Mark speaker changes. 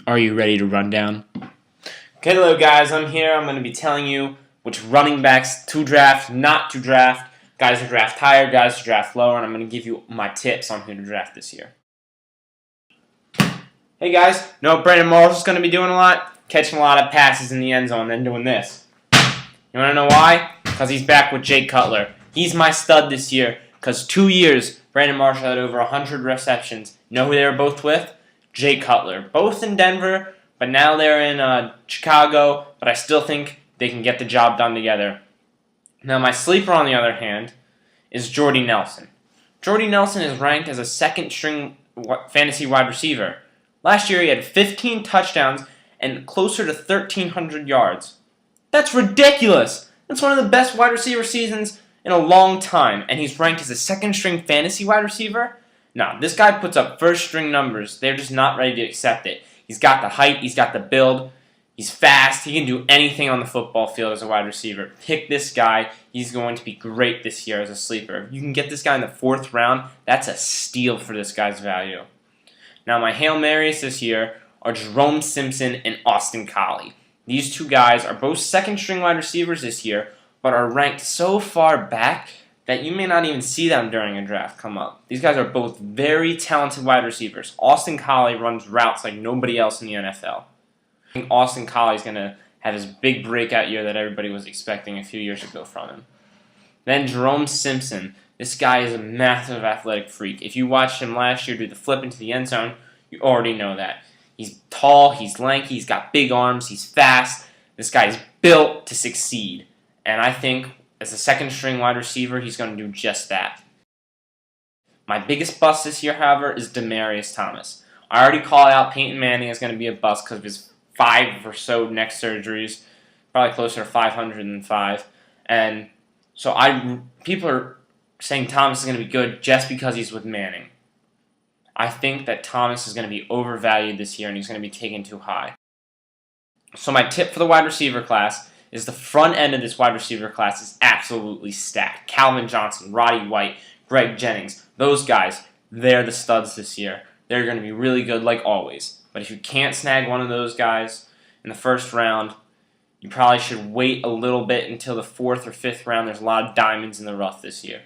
Speaker 1: Are you ready to run down?
Speaker 2: Okay, hello guys, I'm here. I'm going to be telling you which running backs to draft, not to draft, guys to draft higher, guys to draft lower, and I'm going to give you my tips on who to draft this year. Hey guys, know what Brandon Marshall's going to be doing a lot? Catching a lot of passes in the end zone, then doing this. You want to know why? Because he's back with Jay Cutler. He's my stud this year, because 2 years, Brandon Marshall had over 100 receptions. You know who they were both with? Jay Cutler. Both in Denver, but now they're in Chicago, but I still think they can get the job done together. Now my sleeper, on the other hand, is Jordy Nelson. Jordy Nelson is ranked as a second-string fantasy wide receiver. Last year he had 15 touchdowns and closer to 1,300 yards. That's ridiculous! That's one of the best wide receiver seasons in a long time, and he's ranked as a second-string fantasy wide receiver? No, this guy puts up first-string numbers. They're just not ready to accept it. He's got the height, he's got the build, he's fast, he can do anything on the football field as a wide receiver. Pick this guy, he's going to be great this year as a sleeper. If you can get this guy in the 4th round, that's a steal for this guy's value. Now my Hail Marys this year are Jerome Simpson and Austin Collie. These two guys are both second-string wide receivers this year, but are ranked so far back that you may not even see them during a draft come up. These guys are both very talented wide receivers. Austin Collie runs routes like nobody else in the NFL. I think Austin Collie is going to have his big breakout year that everybody was expecting a few years ago from him. Then Jerome Simpson. This guy is a massive athletic freak. If you watched him last year do the flip into the end zone, you already know that. He's tall, he's lanky, he's got big arms, he's fast. This guy is built to succeed. And I think as a second-string wide receiver, he's going to do just that. My biggest bust this year, however, is Demaryius Thomas. I already called out Peyton Manning is going to be a bust because of his 5 or so neck surgeries, probably closer to 500 than 5. And so people are saying Thomas is going to be good just because he's with Manning. I think that Thomas is going to be overvalued this year and he's going to be taken too high. So my tip for the wide receiver class is the front end of this wide receiver class is absolutely stacked. Calvin Johnson, Roddy White, Greg Jennings, those guys, they're the studs this year. They're going to be really good like always. But if you can't snag one of those guys in the 1st round, you probably should wait a little bit until the 4th or 5th round. There's a lot of diamonds in the rough this year.